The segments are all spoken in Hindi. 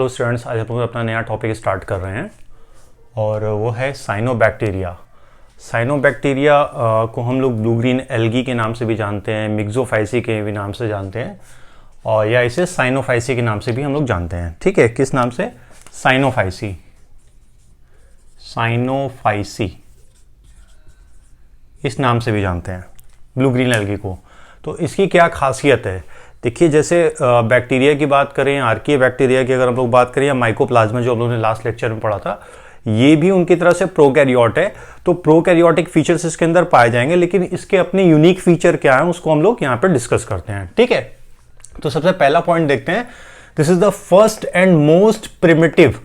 तो स्टूडेंट्स, आज हम लोग अपना नया टॉपिक स्टार्ट कर रहे हैं और वो है साइनोबैक्टीरिया। साइनोबैक्टीरिया को हम लोग ब्लू ग्रीन एल्गी के नाम से भी जानते हैं, मिक्सोफाइसी के भी नाम से जानते हैं, और या इसे साइनोफाइसी के नाम से भी हम लोग जानते हैं। ठीक है, किस नाम से? साइनोफाइसी। साइनोफाइसी इस नाम से भी जानते हैं ब्लू ग्रीन एल्गी को। तो इसकी क्या खासियत है? देखिए, जैसे बैक्टीरिया की बात करें, आर्किया बैक्टीरिया की अगर हम लोग बात करें, या माइकोप्लाज्मा जो हम लोगों ने लास्ट लेक्चर में पढ़ा था, ये भी उनकी तरह से प्रोकैरियोट है। तो प्रोकैरियोटिक फीचर्स इसके अंदर पाए जाएंगे, लेकिन इसके अपने यूनिक फीचर क्या है उसको हम लोग यहाँ पे डिस्कस करते हैं। ठीक है, तो सबसे पहला पॉइंट देखते हैं। This is the first and most primitive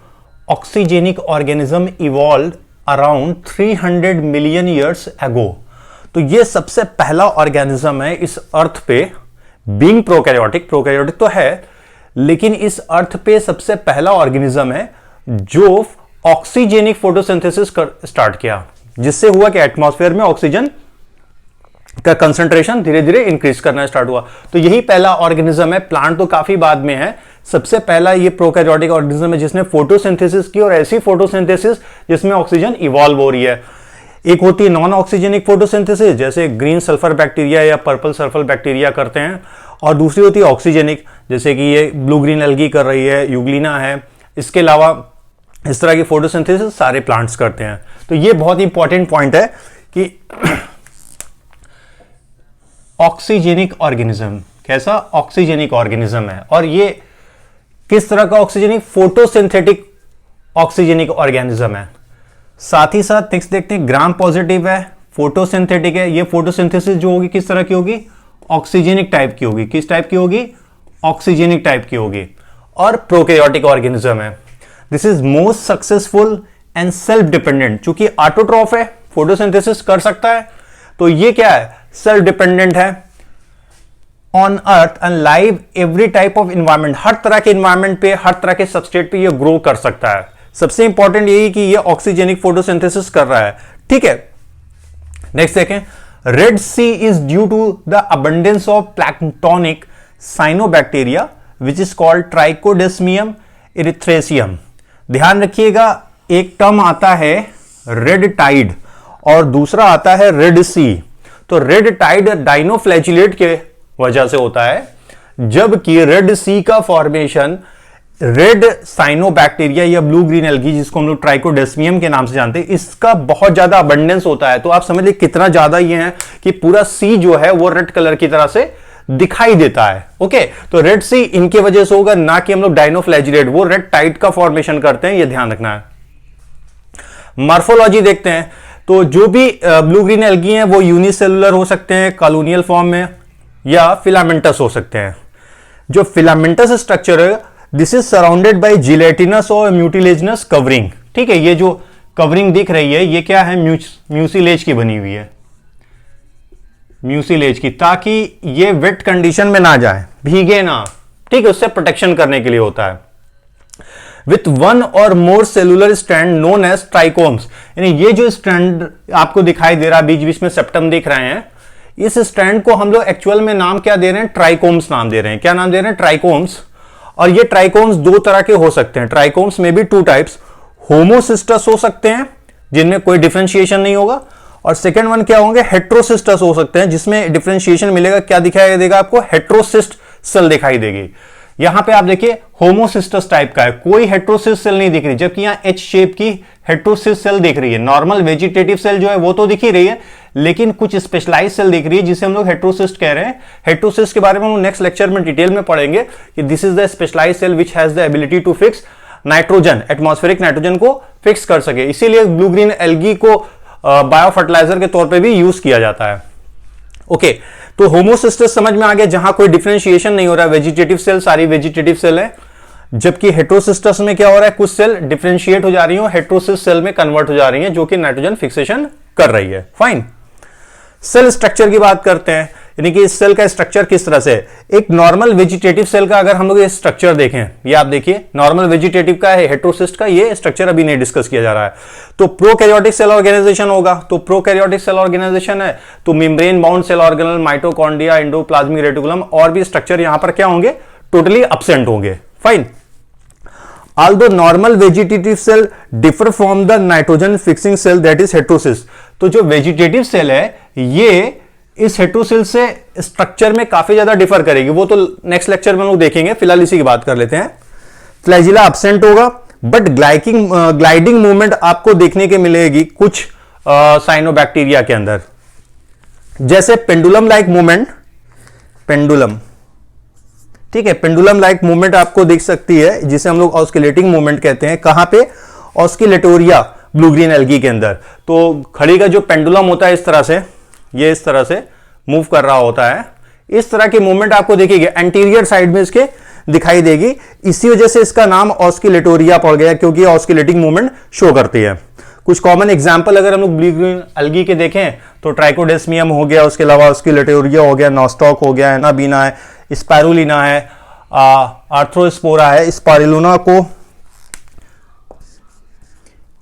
oxygenic organism evolve around 300 million years ago. तो ये सबसे पहला ऑर्गेनिज्म है इस अर्थ पे, बीइंग प्रोकैरियोटिक तो है, लेकिन इस अर्थ पे सबसे पहला ऑर्गेनिज्म है जो ऑक्सीजेनिक फोटोसिंथेसिस स्टार्ट किया, जिससे हुआ कि एटमॉस्फेयर में ऑक्सीजन का कंसंट्रेशन धीरे धीरे इंक्रीज करना स्टार्ट हुआ। तो यही पहला ऑर्गेनिज्म है। प्लांट तो काफी बाद में है, सबसे पहला ये प्रोकैरियोटिक ऑर्गेनिज्म है जिसने फोटोसिंथेसिस की, और ऐसी फोटोसिंथेसिस जिसमें ऑक्सीजन इवॉल्व हो रही है। एक होती है नॉन ऑक्सीजेनिक फोटोसिंथेसिस, जैसे ग्रीन सल्फर बैक्टीरिया या पर्पल सल्फर बैक्टीरिया करते हैं, और दूसरी होती है ऑक्सीजेनिक, जैसे कि ये ब्लू ग्रीन एल्गी कर रही है, यूग्लिना है। इसके अलावा इस तरह की फोटोसिंथेसिस सारे प्लांट्स करते हैं। तो ये बहुत इंपॉर्टेंट पॉइंट है कि ऑक्सीजेनिक ऑर्गेनिज्म कैसा ऑक्सीजेनिक ऑर्गेनिज्म है, और ये किस तरह का ऑक्सीजेनिक? फोटोसिंथेटिक ऑक्सीजेनिक ऑर्गेनिज्म है। साथ ही साथ नेक्स्ट देखते हैं, ग्राम पॉजिटिव है, फोटोसिंथेटिक है। ये फोटोसिंथेसिस जो होगी किस तरह की होगी? ऑक्सीजेनिक टाइप की होगी। किस टाइप की होगी? ऑक्सीजेनिक टाइप की होगी, और प्रोकैरियोटिक ऑर्गेनिज्म है। This is most successful and self dependent. चूंकि ऑटोट्रॉफ है, फोटोसिंथेसिस कर सकता है, तो ये क्या है? सेल्फ डिपेंडेंट है on earth and live every type of environment. हर तरह के इन्वायरमेंट पे, हर तरह के सबस्ट्रेट पे ये ग्रो कर सकता है। सबसे इंपॉर्टेंट यही कि ये ऑक्सीजेनिक फोटोसिंथेसिस कर रहा है। ठीक है, नेक्स्ट देखें। Red sea is due to the abundance of planktonic cyanobacteria which is called trichodesmium erythraeum. ध्यान रखिएगा, एक टर्म आता है रेड टाइड और दूसरा आता है रेड सी। तो रेड टाइड डाइनोफ्लैजिलेट के वजह से होता है, जबकि रेड सी का फॉर्मेशन रेड साइनोबैक्टीरिया या ब्लू ग्रीन एल्गी, जिसको हम लोग ट्राइकोडेस्मियम के नाम से जानते हैं, इसका बहुत ज्यादा अबंडेंस होता है। तो आप समझ लीजिए कितना ज्यादा ये है कि पूरा सी जो है वो रेड कलर की तरह से दिखाई देता है। ओके, तो रेड सी इनके वजह से होगा, ना कि हम लोग डाइनोफ्लैजिलेट, वो रेड टाइड का फॉर्मेशन करते हैं, ये ध्यान रखना है। मॉर्फोलॉजी देखते हैं, तो जो भी ब्लू ग्रीन एल्गी हैं वो यूनिसेलुलर हो सकते हैं कॉलोनियल फॉर्म में, या फिलामेंटस हो सकते हैं। जो फिलामेंटस स्ट्रक्चर है, this is surrounded by gelatinous और म्यूटिलेजिनस कवरिंग। ठीक है, ये जो कवरिंग दिख रही है ये क्या है? म्यूसिलेज की बनी हुई है, म्यूसिलेज की, ताकि ये वेट कंडीशन में ना जाए, भीगे ना। ठीक है, उससे प्रोटेक्शन करने के लिए होता है। विथ वन और more cellular strand known as trichomes. यानी ये जो स्ट्रैंड आपको दिखाई दे रहा है, बीच बीच में सेप्टम दिख रहे हैं, इस स्ट्रैंड को हम लोग एक्चुअल में नाम क्या दे रहे हैं? ट्राइकोम्स नाम दे रहे हैं। क्या नाम दे रहे हैं? ट्राइकोम्स। और ये ट्राइकोम्स दो तरह के हो सकते हैं। ट्राइकोम्स में भी टू टाइप्स, होमोसिस्टस हो सकते हैं जिनमें कोई डिफरेंशिएशन नहीं होगा, और सेकंड वन क्या होंगे? हेट्रोसिस्टस हो सकते हैं जिसमें डिफरेंशिएशन मिलेगा। क्या दिखाई देगा आपको? हेट्रोसिस्ट सेल दिखाई देगी। यहां पे आप देखिए होमोसिस्टस टाइप का है, कोई हेट्रोसिस्ट सेल नहीं दिख रही, जबकि यहां एच शेप की हेट्रोसिस्ट सेल दिख रही है। नॉर्मल वेजिटेटिव सेल जो है वो तो दिख ही रही है, लेकिन कुछ स्पेशलाइज सेल दिख रही है जिसे हम लोग हेट्रोसिस्ट कह रहे हैं। हेट्रोसिस्ट के बारे में हम नेक्स्ट लेक्चर में डिटेल में पढ़ेंगे कि this is the specialise cell which has the ability to fix nitrogen, atmospheric nitrogen को फिक्स कर सके। इसीलिए ब्लू ग्रीन एल्गी को बायो फर्टिलाइजर के तौर पे भी यूज किया जाता है। ओके, तो होमोसिस्टस समझ में आ गया, जहां कोई डिफरेंशिएशन नहीं हो रहा है, वेजिटेटिव सेल सारी वेजिटेटिव सेल है। जबकि हेट्रोसिस्टस में क्या हो रहा है? कुछ सेल डिफरेंशिएट हो जा रही है, हेट्रोसिस्ट सेल में कन्वर्ट हो जा रही है, जो कि नाइट्रोजन फिक्सेशन कर रही है। फाइन। सेल स्ट्रक्चर की बात करते हैं, यानी कि इस सेल का स्ट्रक्चर किस तरह से। एक नॉर्मल वेजिटेटिव सेल का अगर हम लोग ये स्ट्रक्चर देखें, ये आप देखिए नॉर्मल वेजिटेटिव का है, हेट्रोसिस्ट का ये स्ट्रक्चर अभी नहीं डिस्कस किया जा रहा है। तो प्रोकैरियोटिक सेल ऑर्गेनाइजेशन होगा, तो प्रोकैरियोटिक सेल ऑर्गेनाइजेशन है तो membrane bound cell organelle, mitochondria, endoplasmic reticulum और भी स्ट्रक्चर यहां पर क्या होंगे? टोटली एब्सेंट होंगे। Fine. although normal vegetative cell differ from the nitrogen fixing cell that is heterocyst। तो जो वेजिटेटिव सेल है ये इस हेटेरोसिल से स्ट्रक्चर में काफी ज्यादा डिफर करेगी, वो तो नेक्स्ट लेक्चर में हम लोग देखेंगे, फिलहाल इसी की बात कर लेते हैं। फ्लैजिला अब्सेंट होगा, बट ग्लाइडिंग मूवमेंट आपको देखने के मिलेगी कुछ साइनोबैक्टीरिया के अंदर, जैसे पेंडुलम लाइक मूवमेंट, पेंडुलम, ठीक है, पेंडुलम लाइक मूवमेंट आपको दिख सकती है, जिसे हम लोग ऑस्किलेटिंग मूवमेंट कहते हैं। कहां पे? ऑस्किलेटोरिया ब्लू ग्रीन एल्गी के अंदर। तो खड़ी का जो पेंडुलम होता है इस तरह से, ये इस तरह से मूव कर रहा होता है, इस तरह की मूवमेंट आपको दिखेगी, एंटीरियर साइड में इसके दिखाई देगी। इसी वजह से इसका नाम ऑस्किलेटोरिया पड़ गया, क्योंकि ऑस्किलेटिंग मूवमेंट शो करती है। कुछ कॉमन एग्जांपल अगर हम लोग ब्लू ग्रीन एल्गी के देखें तो ट्राइकोडेस्मियम हो गया, उसके अलावा ऑस्किलेटोरिया हो गया, नॉस्टॉक हो गया, एनाबीना है, स्पाइरुलिना है, आर्थ्रोस्पोरा है। स्पाइरुलिना को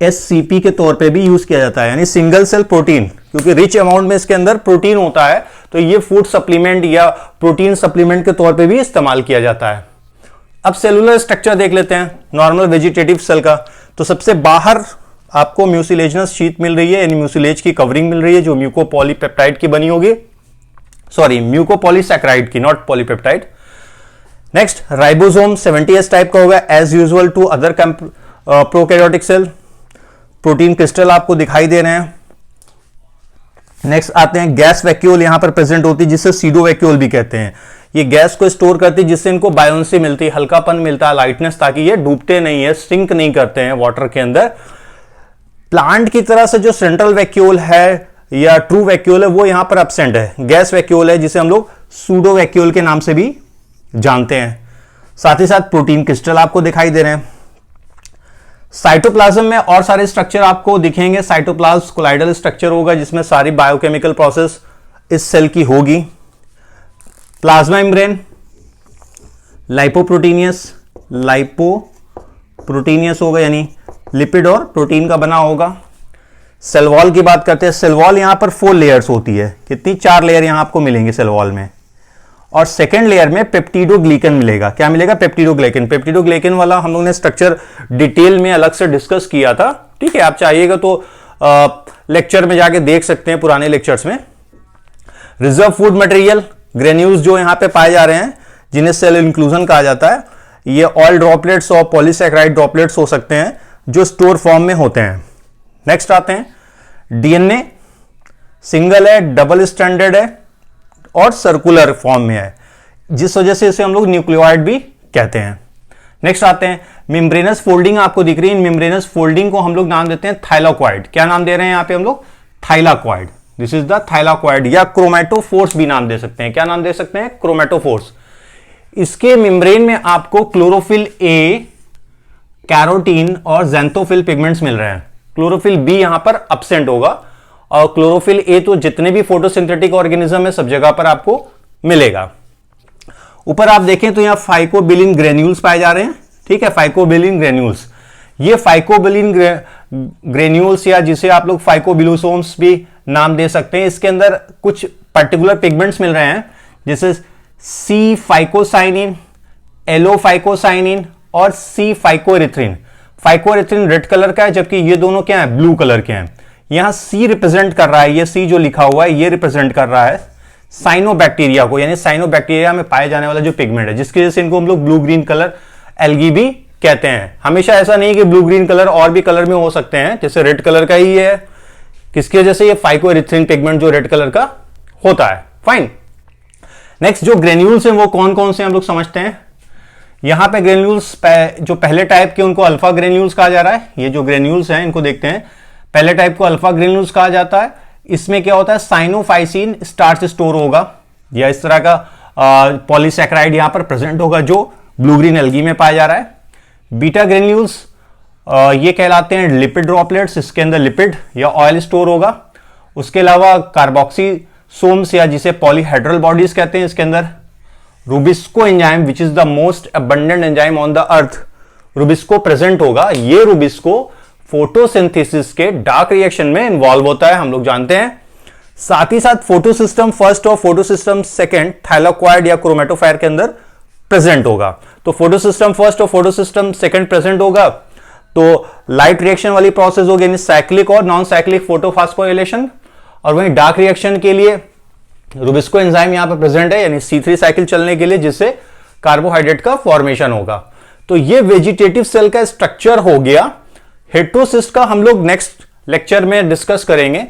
एससीपी के तौर पे भी यूज किया जाता है, यानी सिंगल सेल प्रोटीन, क्योंकि रिच अमाउंट में इसके अंदर प्रोटीन होता है, तो ये फूड सप्लीमेंट या प्रोटीन सप्लीमेंट के तौर पे भी इस्तेमाल किया जाता है। अब सेलुलर स्ट्रक्चर देख लेते हैं नॉर्मल वेजिटेटिव सेल का। तो सबसे बाहर आपको म्यूसिलेजिनस शीट मिल रही है, यानी म्यूसिलेज की कवरिंग मिल रही है, जो म्यूकोपॉलीपेप्टाइड की बनी होगी, सॉरी म्यूकोपॉलीसैकेराइड की, not polypeptide. Next ribosome 70S type का होगा, as usual to other prokaryotic cell. Protein crystal आपको दिखाई दे रहे हैं। नेक्स्ट आते हैं, गैस वैक्यूल यहां पर प्रेजेंट होती है, जिसे सीडो वैक्यूल भी कहते हैं। ये गैस को स्टोर करती है, जिससे इनको बायोन्सी मिलती है, हल्कापन मिलता है, लाइटनेस, ताकि ये डूबते नहीं है, सिंक नहीं करते हैं वाटर के अंदर। प्लांट की तरह से जो सेंट्रल वैक्यूल है या ट्रू वैक्यूल है वो यहां पर एब्सेंट है, गैस वैक्यूल है, जिसे हम लोग सूडो वैक्यूल के नाम से भी जानते हैं। साथ ही साथ प्रोटीन क्रिस्टल आपको दिखाई दे रहे हैं। साइटोप्लाज्म में और सारे स्ट्रक्चर आपको दिखेंगे। साइटोप्लाज्म कोलाइडल स्ट्रक्चर होगा, जिसमें सारी बायोकेमिकल प्रोसेस इस सेल की होगी। प्लाज्मा मेम्ब्रेन लाइपोप्रोटीनियस होगा, यानी लिपिड और प्रोटीन का बना होगा। सेल वॉल की बात करते हैं। सेल वॉल यहां पर 4 लेयर्स होती है, कितनी? 4 लेयर यहां आपको मिलेंगे सेल वॉल में। और सेकेंड लेयर में पेप्टिडोग्लिकन मिलेगा। क्या मिलेगा? पेप्टिडोग्लिकन। पेप्टिडोग्लिकन वाला हम लोग ने स्ट्रक्चर डिटेल में अलग से डिस्कस किया था, ठीक है, आप चाहिएगा तो लेक्चर में जाके देख सकते हैं, पुराने लेक्चर्स में। रिजर्व फूड मटेरियल ग्रेन्यूल्स जो यहां पे पाए जा रहे हैं, जिन्हें सेल इंक्लूजन कहा जाता है, ये ऑयल ड्रॉपलेट्स और पॉलीसैकेराइड ड्रॉपलेट्स हो सकते हैं, जो स्टोर फॉर्म में होते हैं। नेक्स्ट आते हैं, डीएनए सिंगल है, डबल स्टैंडर्ड है और सर्कुलर फॉर्म में है, जिस वजह से इसे हम लोग न्यूक्लियोइड भी कहते हैं। नेक्स्ट आते हैं, मेम्ब्रेनस फोल्डिंग आपको दिख रही है। इन मेम्ब्रेनस फोल्डिंग को हम लोग नाम देते हैं थाइलाकॉइड। क्या नाम दे रहे हैं यहां पे हम लोग? Thylakoid. This is the thylakoid, या क्रोमेटोफोर्स भी नाम दे सकते हैं। क्या नाम दे सकते हैं? क्रोमेटोफोर्स। इसके मेम्ब्रेन में आपको क्लोरोफिल ए, कैरोटीन और ज़ैंथोफिल पिगमेंट्स मिल रहे हैं। क्लोरोफिल बी यहां पर एब्सेंट होगा, और क्लोरोफिल ए तो जितने भी फोटोसिंथेटिक ऑर्गेनिज्म है सब जगह पर आपको मिलेगा। ऊपर आप देखें तो यहां फाइकोबिलिन ग्रेन्यूल्स पाए जा रहे हैं, ठीक है, फाइकोबिलिन ग्रेन्यूल्स। ये फाइकोबिलिन ग्रेन्यूल्स, या जिसे आप लोग फाइकोबिलोसोम्स भी नाम दे सकते हैं, इसके अंदर कुछ पर्टिकुलर पिगमेंट्स मिल रहे हैं, जैसे सी फाइकोसाइनिन, एलोफाइकोसाइनिन और सी फाइकोएरिथ्रिन। फाइकोएरिथ्रिन रेड कलर का है, जबकि ये दोनों क्या है? ब्लू कलर के हैं। यहां सी रिप्रेजेंट कर रहा है, ये सी जो लिखा हुआ है ये रिप्रेजेंट कर रहा है साइनोबैक्टीरिया को, यानी साइनोबैक्टीरिया में पाए जाने वाला जो पिगमेंट है, जिसकी वजह से इनको हम लोग ब्लू ग्रीन कलर एल्गी भी कहते हैं। हमेशा ऐसा नहीं कि ब्लू ग्रीन कलर और भी कलर में हो सकते हैं, जैसे रेड कलर का ही है, किसकी वजह से? ये फाइकोएरिथ्रिन पिगमेंट जो रेड कलर का होता है। फाइन। नेक्स्ट जो ग्रेन्यूल्स हैं वो कौन कौन से हम लोग समझते हैं। यहां पे ग्रेन्यूल्स जो पहले टाइप के उनको अल्फा ग्रेन्यूल्स कहा जा रहा है। ये जो ग्रेन्यूल्स हैं इनको देखते हैं, पहले टाइप को अल्फा ग्रेन्यूल्स कहा जाता है। इसमें क्या होता है? साइनोफाइसिन स्टार्च स्टोर होगा, या इस तरह का पॉलीसैकेराइड यहां पर प्रेजेंट होगा, जो ब्लू ग्रीन एल्गी में पाया जा रहा है। बीटा ग्रेन्यूल्स ये कहलाते हैं लिपिड ड्रॉपलेट्स, इसके अंदर लिपिड या ऑयल स्टोर होगा। उसके अलावा कार्बोक्सीसोम्स, या जिसे पॉलीहेड्रल बॉडीज कहते हैं, इसके अंदर rubisco enzyme, which is the most abundant enzyme on the earth, rubisco present होगा। ये रूबिस्को फोटोसिंथेसिस के डार्क रिएक्शन में इन्वॉल्व होता है, हम लोग जानते हैं। साथ ही साथ फोटोसिस्टम फर्स्ट और फोटोसिस्टम सेकेंड थाइलाकॉइड या क्रोमेटोफायर के अंदर प्रेजेंट होगा। तो फोटोसिस्टम फर्स्ट और फोटोसिस्टम सेकंड प्रेजेंट होगा। तो लाइट रिएक्शन वाली प्रोसेस होगी, यानी साइक्लिक और नॉन साइक्लिक फोटोफॉस्फोराइलेशन। और वहीं डार्क रिएक्शन के लिए रुबिस्को एंजाइम यहां पर प्रेजेंट है, यानी C3 साइकिल चलने के लिए, जिससे कार्बोहाइड्रेट का फॉर्मेशन होगा। तो ये वेजिटेटिव सेल का स्ट्रक्चर हो गया। हेटेरोसिस्ट का हम लोग नेक्स्ट लेक्चर में डिस्कस करेंगे,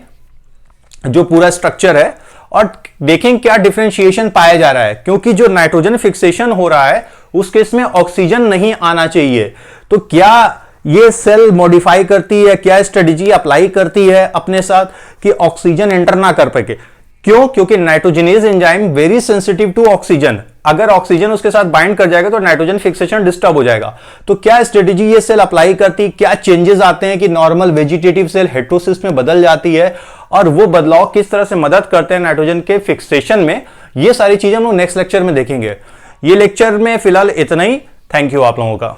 जो पूरा स्ट्रक्चर है, और देखेंगे क्या डिफरेंशिएशन पाया जा रहा है, क्योंकि जो नाइट्रोजन फिक्सेशन हो रहा है उस केस में ऑक्सीजन नहीं आना चाहिए। तो क्या ये सेल मॉडिफाई करती है, क्या स्ट्रेटेजी अप्लाई करती है अपने साथ कि ऑक्सीजन एंटर ना कर सके? क्यों? क्योंकि nitrogenase enzyme very sensitive to oxygen. अगर ऑक्सीजन उसके साथ बाइंड कर जाएगा तो नाइट्रोजन फिक्सेशन डिस्टर्ब हो जाएगा। तो क्या स्ट्रेटेजी ये सेल अप्लाई करती, क्या चेंजेस आते हैं कि नॉर्मल वेजिटेटिव सेल हेटेरोसिस्ट में बदल जाती है, और वो बदलाव किस तरह से मदद करते हैं नाइट्रोजन के फिक्सेशन में, ये सारी चीजें हम लोग नेक्स्ट लेक्चर में देखेंगे। ये लेक्चर में फिलहाल इतना ही। थैंक यू आप लोगों का।